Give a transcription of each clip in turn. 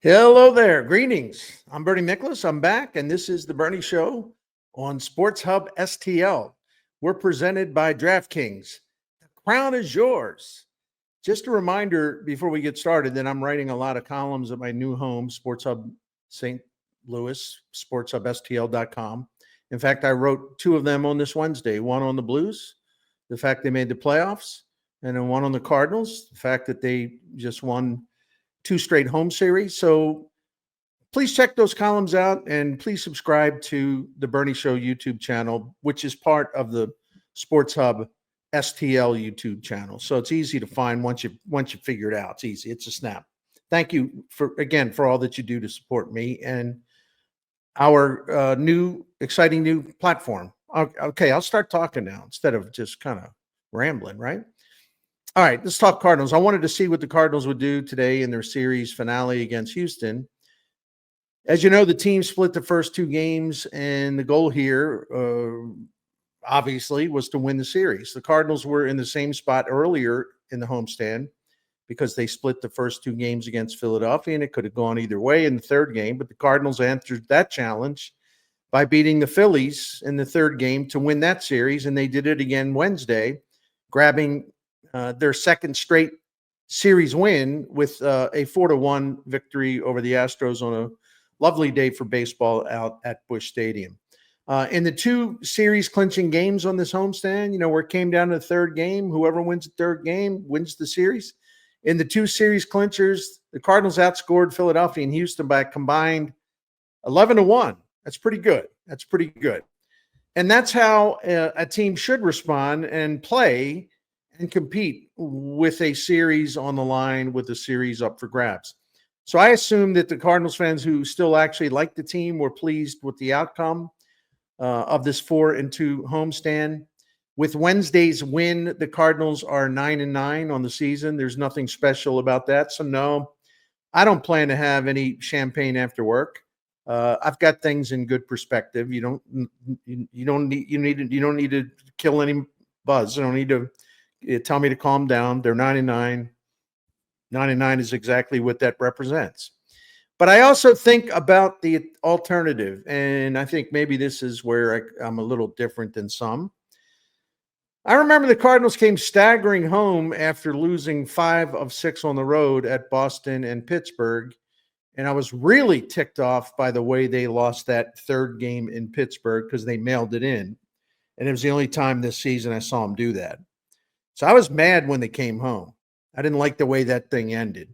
Hello there. Greetings. I'm Bernie Miklasz. I'm back, and this is the Bernie Show on Sports Hub STL. We're presented by DraftKings. The crown is yours. Just a reminder before we get started that I'm writing a lot of columns at my new home, Sports Hub St. Louis, sportshubstl.com. In fact, I wrote two of them on this Wednesday, one on the Blues, the fact they made the playoffs, and then one on the Cardinals, the fact that they just won two straight home series. So please check those columns out and please subscribe to the Bernie Show YouTube channel, which is part of the Sports Hub STL YouTube channel. So it's easy to find once you figure it out. It's easy. It's a snap. Thank you for all that you do to support me and our new exciting new platform. Okay, I'll start talking now instead of just kind of rambling, right? All right, let's talk Cardinals. I wanted to see what the Cardinals would do today in their series finale against Houston. As you know, the team split the first two games, and the goal here, obviously, was to win the series. The Cardinals were in the same spot earlier in the homestand because they split the first two games against Philadelphia, and it could have gone either way in the third game, but the Cardinals answered that challenge by beating the Phillies in the third game to win that series, and they did it again Wednesday, grabbing their second straight series win with a 4-1 victory over the Astros on a lovely day for baseball out at Busch Stadium. In the two series clinching games on this homestand, where it came down to the third game, whoever wins the third game wins the series. In the two series clinchers, the Cardinals outscored Philadelphia and Houston by a combined 11-1. That's pretty good. And that's how a team should respond and play and compete with a series on the line, with the series up for grabs. So I assume that the Cardinals fans who still actually like the team were pleased with the outcome of this 4-2 homestand. With Wednesday's win, the Cardinals are 9-9 on the season. There's nothing special about that. So no, I don't plan to have any champagne after work. I've got things in good perspective. You don't need to kill any buzz. You don't need to tell me to calm down. They're 99. 99 is exactly what that represents. But I also think about the alternative, and I think maybe this is where I'm a little different than some. I remember the Cardinals came staggering home after losing 5 of 6 on the road at Boston and Pittsburgh, and I was really ticked off by the way they lost that third game in Pittsburgh because they mailed it in, and it was the only time this season I saw them do that. So I was mad when they came home. I didn't like the way that thing ended.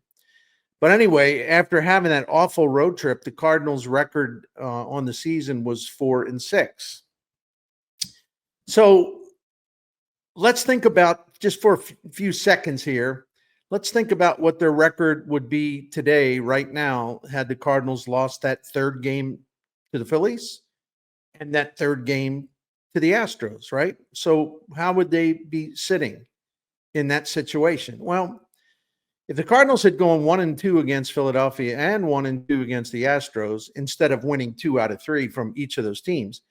But anyway, after having that awful road trip, the Cardinals' record on the season was 4-6. So let's think about, just for a few seconds here, let's think about what their record would be today, right now, had the Cardinals lost that third game to the Phillies and that third game to the Astros, right? So how would they be sitting in that situation? Well, if the Cardinals had gone 1-2 against Philadelphia and 1-2 against the Astros, instead of winning 2 out of 3 from each of those teams,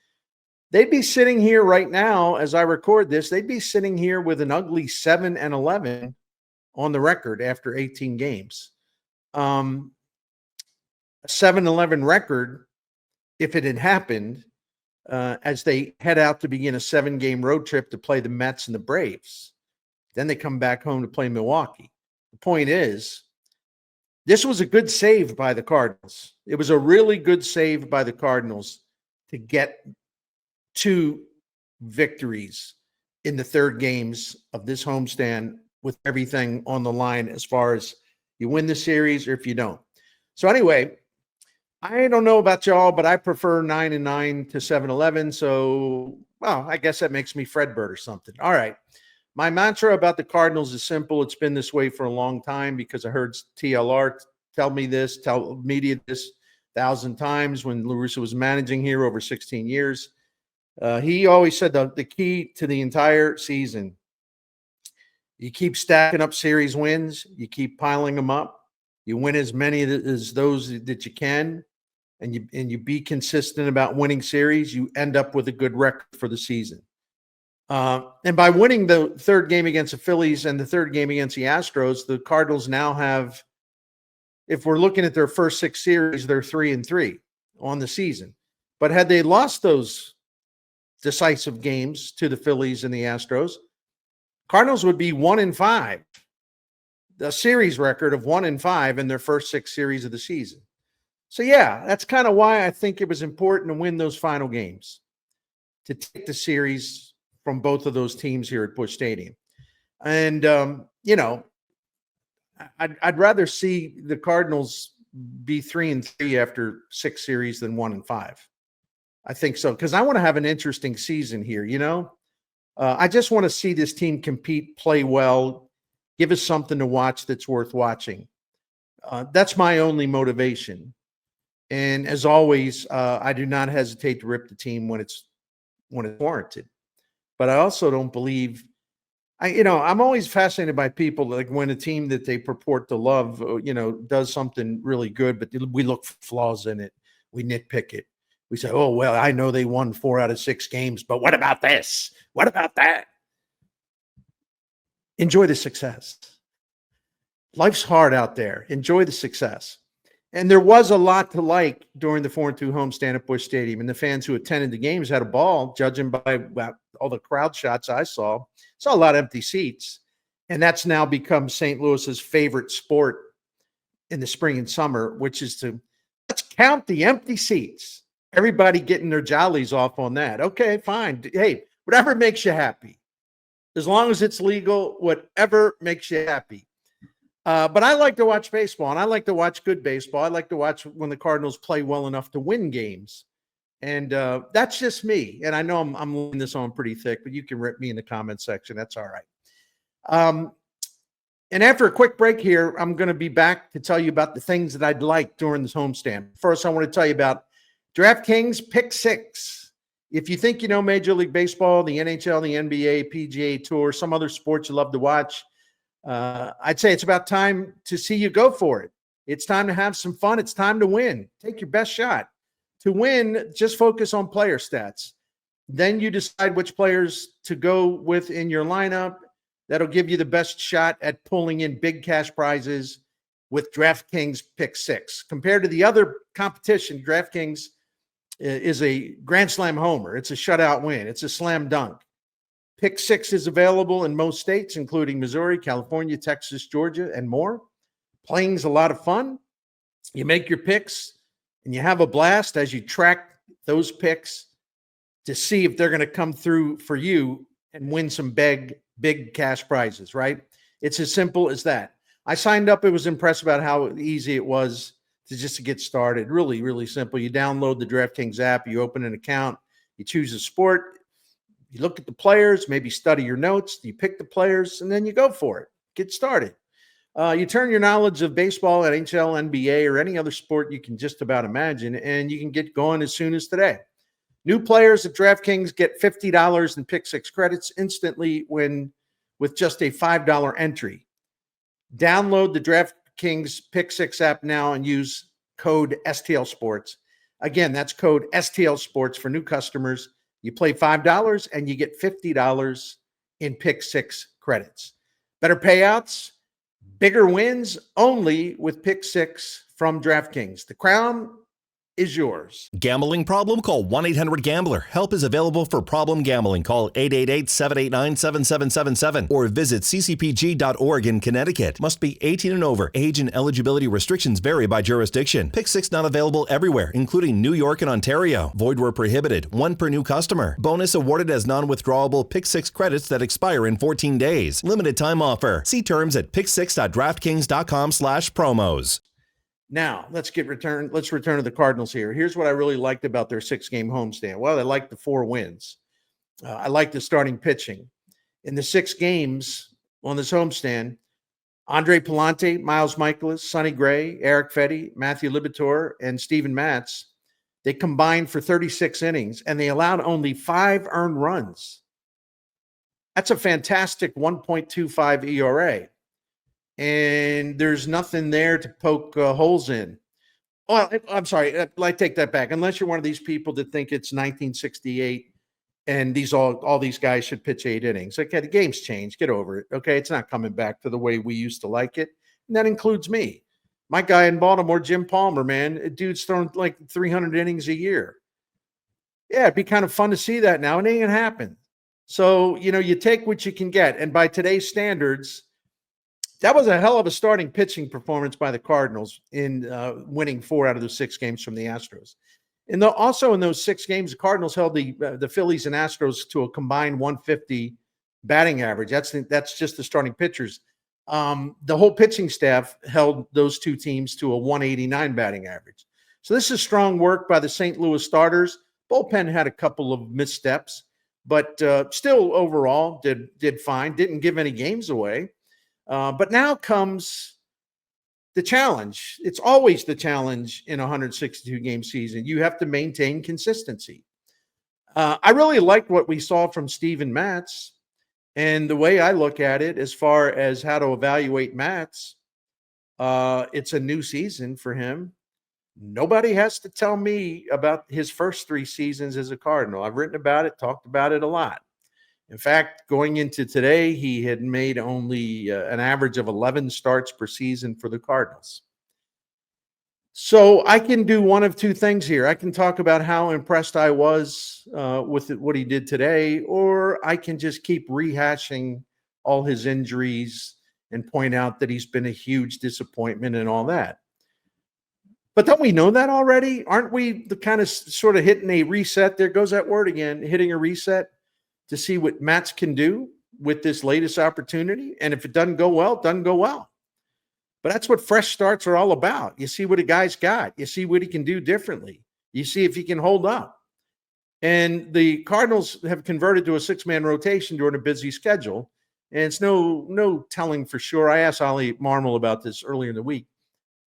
they'd be sitting here right now, as I record this, they'd be sitting here with an ugly 7-11 on the record after 18 games. A 7-11 record, if it had happened, as they head out to begin a 7-game road trip to play the Mets and the Braves. Then they come back home to play Milwaukee. The point is, this was a good save by the Cardinals. It was a really good save by the Cardinals to get 2 victories in the third games of this homestand with everything on the line as far as you win the series or if you don't. So anyway, I don't know about y'all, but I prefer 9-9 to 7-11. So, well, I guess that makes me Fredbird or something. All right. My mantra about the Cardinals is simple. It's been this way for a long time because I heard TLR tell media this 1,000 times when La Russa was managing here over 16 years. He always said the key to the entire season, you keep stacking up series wins, you keep piling them up, you win as many as those that you can, and you be consistent about winning series, you end up with a good record for the season. And by winning the third game against the Phillies and the third game against the Astros, the Cardinals now have if we're looking at their first 6 series, they're 3-3 on the season. But had they lost those decisive games to the Phillies and the Astros, Cardinals would be 1-5, the series record of 1-5 in their first 6 series of the season. So yeah, that's kind of why I think it was important to win those final games, to take the series from both of those teams here at Busch Stadium. And I'd rather see the Cardinals be 3-3 after 6 series than 1-5. I think so, because I want to have an interesting season here. I just want to see this team compete, play well, give us something to watch that's worth watching. That's my only motivation. And as always, I do not hesitate to rip the team when it's warranted. But I also don't believe. I'm always fascinated by people, like when a team that they purport to love, does something really good, but we look for flaws in it. We nitpick it. We say, oh, well, I know they won 4 out of 6 games, but what about this? What about that? Enjoy the success. Life's hard out there. Enjoy the success. And there was a lot to like during the 4-2 homestand at Busch Stadium, and the fans who attended the games had a ball, judging by all the crowd shots I saw. Saw a lot of empty seats, and that's now become St. Louis's favorite sport in the spring and summer, which is let's count the empty seats. Everybody getting their jollies off on that. Okay, fine. Hey, whatever makes you happy. As long as it's legal, whatever makes you happy. But I like to watch baseball, and I like to watch good baseball. I like to watch when the Cardinals play well enough to win games. And that's just me. And I know I'm laying this on pretty thick, but you can rip me in the comment section. That's all right. And after a quick break here, I'm going to be back to tell you about the things that I'd like during this homestand. First, I want to tell you about DraftKings Pick 6. If you think you know Major League Baseball, the NHL, the NBA, PGA Tour, some other sports you love to watch, I'd say it's about time to see you go for it. It's time to have some fun. It's time to win. Take your best shot. To win, just focus on player stats. Then you decide which players to go with in your lineup. That'll give you the best shot at pulling in big cash prizes with DraftKings Pick 6. Compared to the other competition, DraftKings is a Grand Slam homer. It's a shutout win. It's a slam dunk. Pick 6 is available in most states, including Missouri, California, Texas, Georgia, and more. Playing's a lot of fun. You make your picks, and you have a blast as you track those picks to see if they're going to come through for you and win some big cash prizes, right? It's as simple as that. I signed up. I was impressed about how easy it was to get started. Really, really simple. You download the DraftKings app. You open an account. You choose a sport. You look at the players, maybe study your notes. You pick the players, and then you go for it. Get started. You turn your knowledge of baseball, NHL, NBA, or any other sport you can just about imagine, and you can get going as soon as today. New players at DraftKings get $50 in Pick 6 credits instantly with just a $5 entry. Download the DraftKings Pick 6 app now and use code STL Sports. Again, that's code STL Sports for new customers. You play $5 and you get $50 in Pick 6 credits. Better payouts, bigger wins, only with Pick 6 from DraftKings. The crown is yours. Gambling problem? Call 1-800-GAMBLER. Help is available for problem gambling. Call 888-789-7777 or visit ccpg.org in Connecticut. Must be 18 and over. Age and eligibility restrictions vary by jurisdiction. Pick 6 not available everywhere, including New York and Ontario. Void where prohibited. 1 per new customer. Bonus awarded as non-withdrawable Pick 6 credits that expire in 14 days. Limited time offer. See terms at pick6.draftkings.com/promos. Now, let's return to the Cardinals here. Here's what I really liked about their 6-game homestand. Well, I liked the 4 wins. I liked the starting pitching. In the 6 games on this homestand, Andre Pallante, Miles Miklasz, Sonny Gray, Eric Fedde, Matthew Liberatore, and Steven Matz, they combined for 36 innings, and they allowed only 5 earned runs. That's a fantastic 1.25 ERA. And there's nothing there to poke holes in. Well, I'm sorry, I take that back. Unless you're one of these people that think it's 1968 and all these guys should pitch 8 innings. Okay, the game's changed. Get over it. Okay, it's not coming back to the way we used to like it. And that includes me. My guy in Baltimore, Jim Palmer, man, dude's thrown like 300 innings a year. Yeah, it'd be kind of fun to see that now. It ain't gonna happen. So, you take what you can get. And by today's standards, that was a hell of a starting pitching performance by the Cardinals in winning 4 out of the 6 games from the Astros. And also in those 6 games, the Cardinals held the Phillies and Astros to a combined 150 batting average. That's just the starting pitchers. The whole pitching staff held those 2 teams to a 189 batting average. So this is strong work by the St. Louis starters. Bullpen had a couple of missteps, but still overall did fine. Didn't give any games away. But now comes the challenge. It's always the challenge in a 162-game season. You have to maintain consistency. I really liked what we saw from Steven Matz. And the way I look at it, as far as how to evaluate Matz, it's a new season for him. Nobody has to tell me about his first 3 seasons as a Cardinal. I've written about it, talked about it a lot. In fact, going into today, he had made only an average of 11 starts per season for the Cardinals. So I can do one of 2 things here. I can talk about how impressed I was with what he did today, or I can just keep rehashing all his injuries and point out that he's been a huge disappointment and all that. But don't we know that already? Aren't we the kind of sort of hitting a reset? There goes that word again, hitting a reset to see what Matz can do with this latest opportunity. And if it doesn't go well, it doesn't go well. But that's what fresh starts are all about. You see what a guy's got. You see what he can do differently. You see if he can hold up. And the Cardinals have converted to a 6-man rotation during a busy schedule. And it's no telling for sure. I asked Ollie Marmol about this earlier in the week.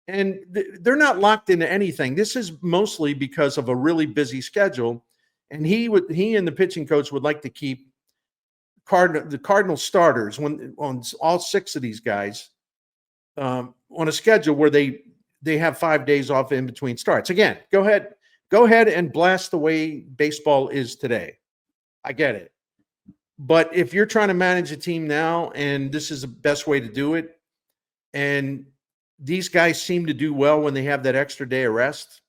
And they're not locked into anything. This is mostly because of a really busy schedule. And he and the pitching coach would like to keep the Cardinal starters on all 6 of these guys on a schedule where they have 5 days off in between starts. Again, go ahead and blast the way baseball is today. I get it. But if you're trying to manage a team now, and this is the best way to do it, and these guys seem to do well when they have that extra day of rest,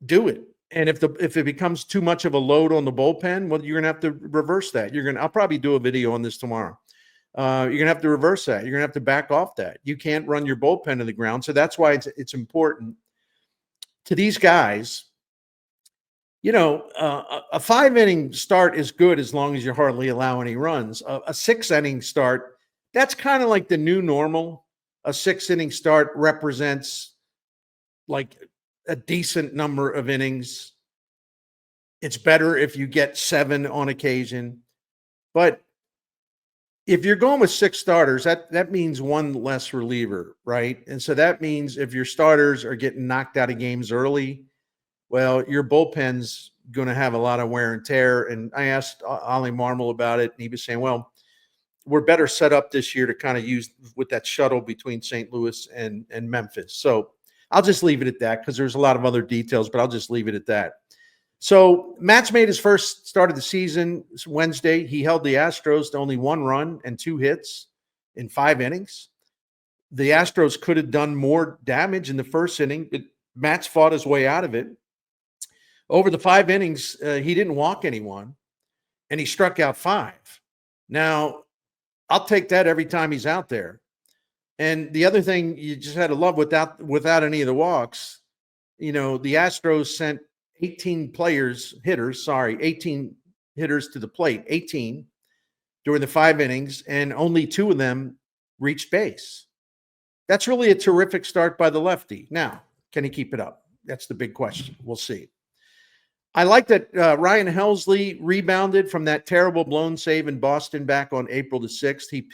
do it. And if it becomes too much of a load on the bullpen, well, you're gonna have to reverse that. I'll probably do a video on this tomorrow. You're gonna have to reverse that. You're gonna have to back off that. You can't run your bullpen to the ground. So that's why it's important to these guys. A 5-inning start is good as long as you hardly allow any runs. A 6-inning start, that's kind of like the new normal. A 6-inning start represents like a decent number of innings. It's better if you get 7 on occasion. But if you're going with 6 starters, that means 1 less reliever, right? And so that means if your starters are getting knocked out of games early, well, your bullpen's going to have a lot of wear and tear. And I asked Ollie Marmol about it, and he was saying, well, we're better set up this year to kind of use with that shuttle between St. Louis and Memphis. So I'll just leave it at that because there's a lot of other details, but I'll just leave it at that. So Matz made his first start of the season Wednesday. He held the Astros to only 1 run and 2 hits in 5 innings. The Astros could have done more damage in the first inning, but Matz fought his way out of it. Over the 5 innings, he didn't walk anyone, and he struck out 5. Now, I'll take that every time he's out there. And the other thing you just had to love without any of the walks, the Astros sent 18 hitters to the plate, 18 during the 5 innings, and only 2 of them reached base. That's really a terrific start by the lefty. Now, can he keep it up? That's the big question. We'll see. I like that Ryan Helsley rebounded from that terrible blown save in Boston back on April the 6th. He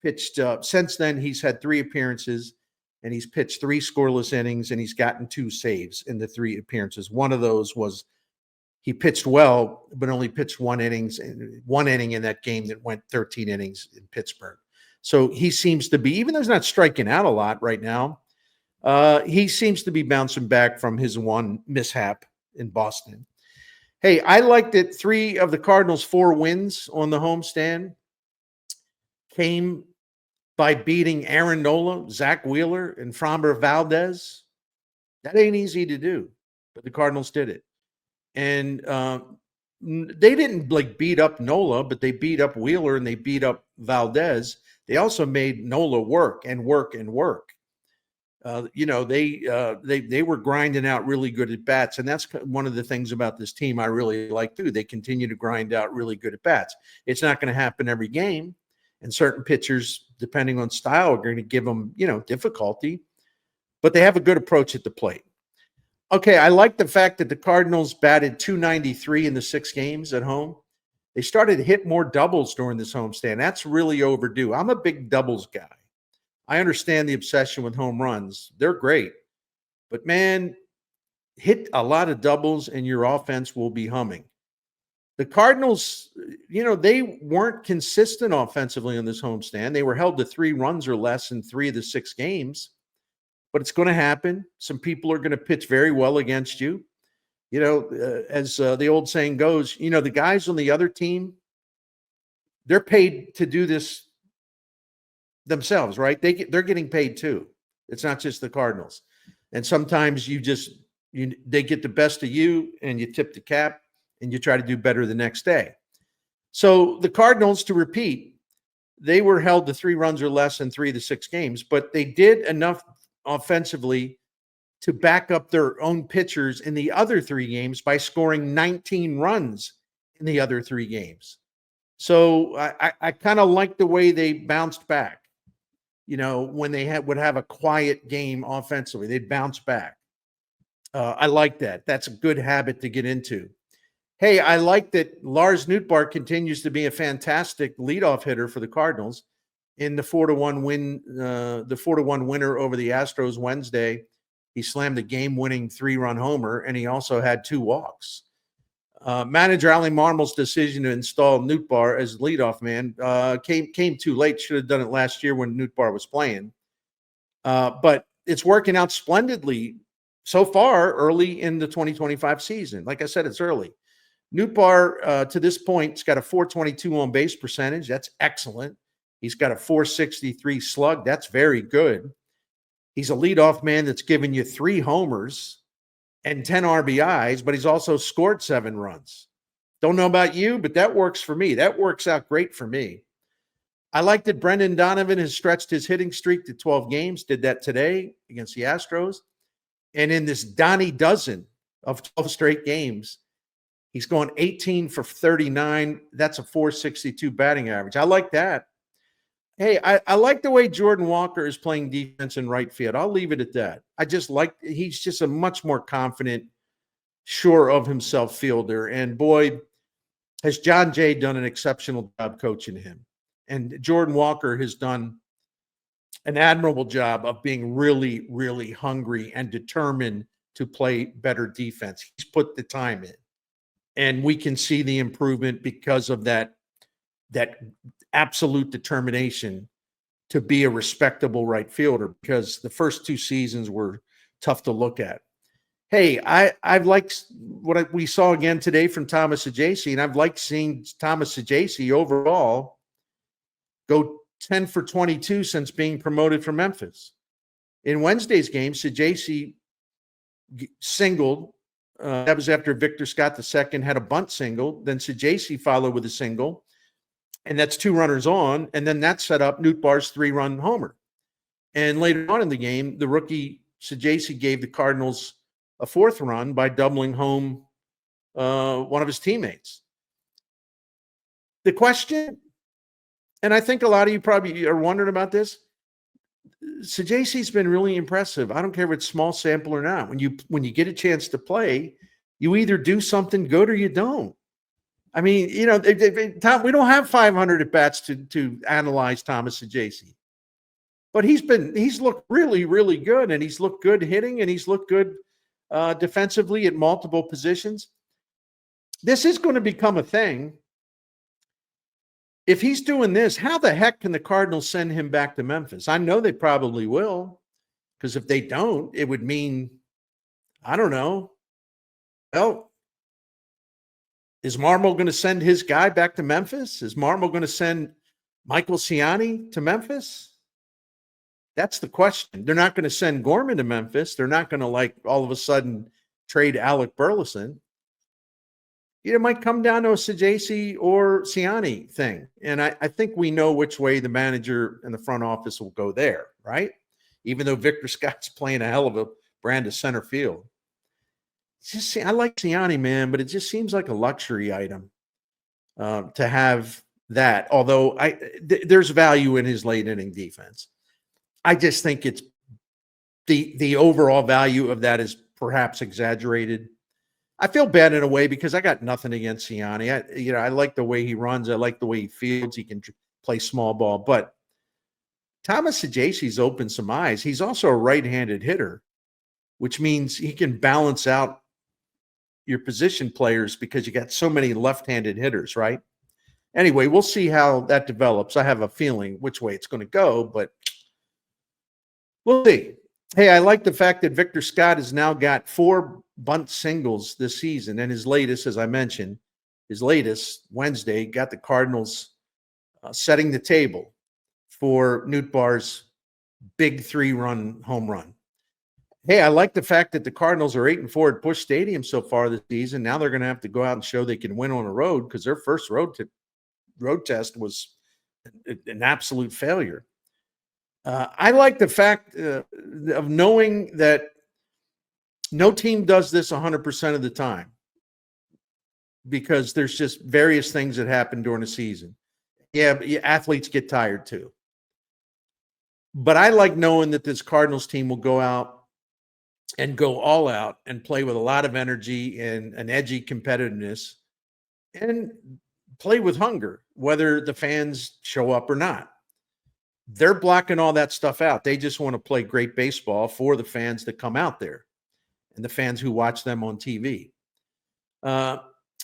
pitched since then. He's had 3 appearances, and he's pitched 3 scoreless innings, and he's gotten 2 saves in the 3 appearances. One of those was he pitched well, but only pitched 1 inning in that game that went 13 innings in Pittsburgh. So he seems to be, even though he's not striking out a lot right now, he seems to be bouncing back from his 1 mishap in Boston. Hey, I liked that 3 of the Cardinals' 4 wins on the homestand came by beating Aaron Nola, Zach Wheeler, and Framber Valdez. That ain't easy to do, but the Cardinals did it. And they didn't like beat up Nola, but they beat up Wheeler and they beat up Valdez. They also made Nola work and work and work. They were grinding out really good at bats, and that's one of the things about this team I really like too. They continue to grind out really good at bats. It's not going to happen every game, and certain pitchers, depending on style, are going to give them difficulty. But they have a good approach at the plate. Okay, I like the fact that the Cardinals batted .293 in the 6 games at home. They started to hit more doubles during this homestand. That's really overdue. I'm a big doubles guy. I understand the obsession with home runs. They're great. But, man, hit a lot of doubles and your offense will be humming. The Cardinals, they weren't consistent offensively on this homestand. They were held to 3 runs or less in 3 of the 6 games. But it's going to happen. Some people are going to pitch very well against you. As the old saying goes, the guys on the other team, they're paid to do this themselves, right? They're getting paid too. It's not just the Cardinals. And sometimes they get the best of you and you tip the cap and you try to do better the next day. So the Cardinals, to repeat, they were held to 3 runs or less in 3 of the 6 games, but they did enough offensively to back up their own pitchers in the other 3 games by scoring 19 runs in the other 3 games. So I kind of like the way they bounced back. When they would have a quiet game offensively, they'd bounce back. I like that. That's a good habit to get into. Hey, I like that Lars Nootbaar continues to be a fantastic leadoff hitter for the Cardinals. In the 4-1 win, the 4-1 winner over the Astros Wednesday, he slammed a game-winning 3-run homer, and he also had 2 walks. Manager Ali Marmol's decision to install Nootbaar as leadoff man came too late. Should have done it last year when Nootbaar was playing. But it's working out splendidly so far early in the 2025 season. Like I said, it's early. Nootbaar, to this point, has got a .422 on base percentage. That's excellent. He's got a .463 slug. That's very good. He's a leadoff man that's given you 3 homers and 10 RBIs, but he's also scored 7 runs. Don't know about you, but that works for me. That works out great for me. I like that Brendan Donovan has stretched his hitting streak to 12 games, did that today against the Astros. And in this Donnie dozen of 12 straight games, he's going 18 for 39. That's a .462 batting average. I like that. Hey, I like the way Jordan Walker is playing defense in right field. I'll leave it at that. He's just a much more confident, sure of himself fielder. And boy, has John Jay done an exceptional job coaching him. And Jordan Walker has done an admirable job of being really, really hungry and determined to play better defense. He's put the time in. And we can see the improvement because of that absolute determination to be a respectable right fielder, because the first 2 seasons were tough to look at. Hey, I've liked what we saw again today from Thomas Saggese, and I've liked seeing Thomas Saggese overall go 10 for 22 since being promoted from Memphis. In Wednesday's game, Saggese singled. That was after Victor Scott II had a bunt single. Then Saggese followed with a single. And that's 2 runners on, and then that set up Nootbaar's 3-run homer. And later on in the game, the rookie Saggese gave the Cardinals a 4th run by doubling home one of his teammates. The question, and I think a lot of you probably are wondering about this, Saggese's been really impressive. I don't care if it's small sample or not. When you get a chance to play, you either do something good or you don't. I mean, Tom, we don't have 500 at bats to analyze Thomas Saggese, but he's looked really, really good, and he's looked good hitting, and he's looked good defensively at multiple positions. This is going to become a thing. If he's doing this, how the heck can the Cardinals send him back to Memphis? I know they probably will, because if they don't, it would mean, I don't know. Well, is Marmol going to send his guy back to Memphis? Is Marmol going to send Michael Ciani to Memphis? That's the question. They're not going to send Gorman to Memphis. They're not going to, like, all of a sudden trade Alec Burleson. It might come down to a Saggese or Ciani thing. And I think we know which way the manager and the front office will go there, right? Even though Victor Scott's playing a hell of a brand of center field. I like Ciani, man, but it just seems like a luxury item to have that. Although there's value in his late inning defense. I just think it's the overall value of that is perhaps exaggerated. I feel bad in a way because I got nothing against Ciani. I like the way he runs. I like the way he fields. He can play small ball. But Thomas Saggese's opened some eyes. He's also a right-handed hitter, which means he can balance out your position players because you got so many left-handed hitters, right? Anyway, we'll see how that develops. I have a feeling which way it's going to go, but we'll see. Hey, I like the fact that Victor Scott has now got 4 bunt singles this season. And his latest, as I mentioned, Wednesday, got the Cardinals setting the table for Nootbaar's big 3-run home run. Hey, I like the fact that the Cardinals are 8-4 at Busch Stadium so far this season. Now they're going to have to go out and show they can win on the road because their first road test was an absolute failure. I like the fact of knowing that no team does this 100% of the time because there's just various things that happen during the season. Yeah, athletes get tired too. But I like knowing that this Cardinals team will go out and go all out and play with a lot of energy and an edgy competitiveness and play with hunger, whether the fans show up or not. They're blocking all that stuff out. They just want to play great baseball for the fans that come out there and the fans who watch them on TV.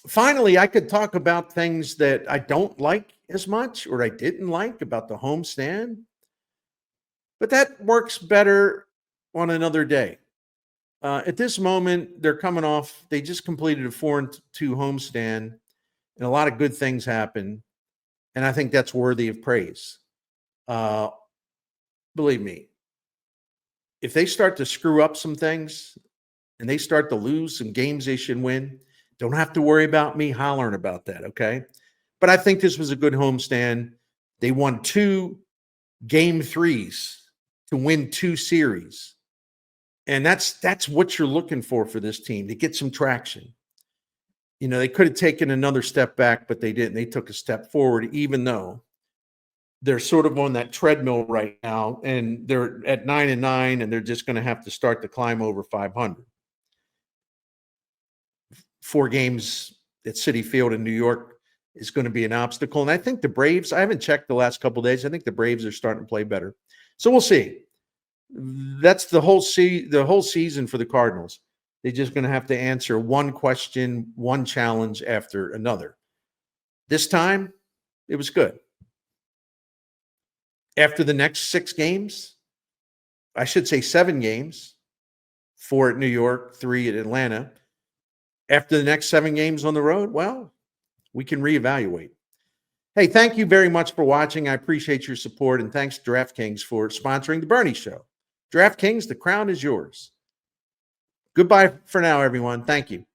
Finally, I could talk about things that I don't like as much or I didn't like about the homestand, but that works better on another day. At this moment, they're coming off. They just completed a 4-2 homestand, and a lot of good things happen, and I think that's worthy of praise. Believe me, if they start to screw up some things and they start to lose some games they should win, don't have to worry about me hollering about that, okay? But I think this was a good homestand. They won 2 game 3s to win 2 series. And that's what you're looking for this team, to get some traction. They could have taken another step back, but they didn't. They took a step forward, even though they're sort of on that treadmill right now, and they're at 9-9, and they're just going to have to start to climb over 500. 4 games at Citi Field in New York is going to be an obstacle. And I think the Braves, I haven't checked the last couple of days. I think the Braves are starting to play better. So we'll see. That's the whole season for the Cardinals. They're just going to have to answer one question, one challenge after another. This time, it was good. After the next 6 games, I should say 7 games, 4 at New York, 3 at Atlanta. After the next 7 games on the road, well, we can reevaluate. Hey, thank you very much for watching. I appreciate your support, and thanks to DraftKings for sponsoring The Bernie Show. DraftKings, the crown is yours. Goodbye for now, everyone. Thank you.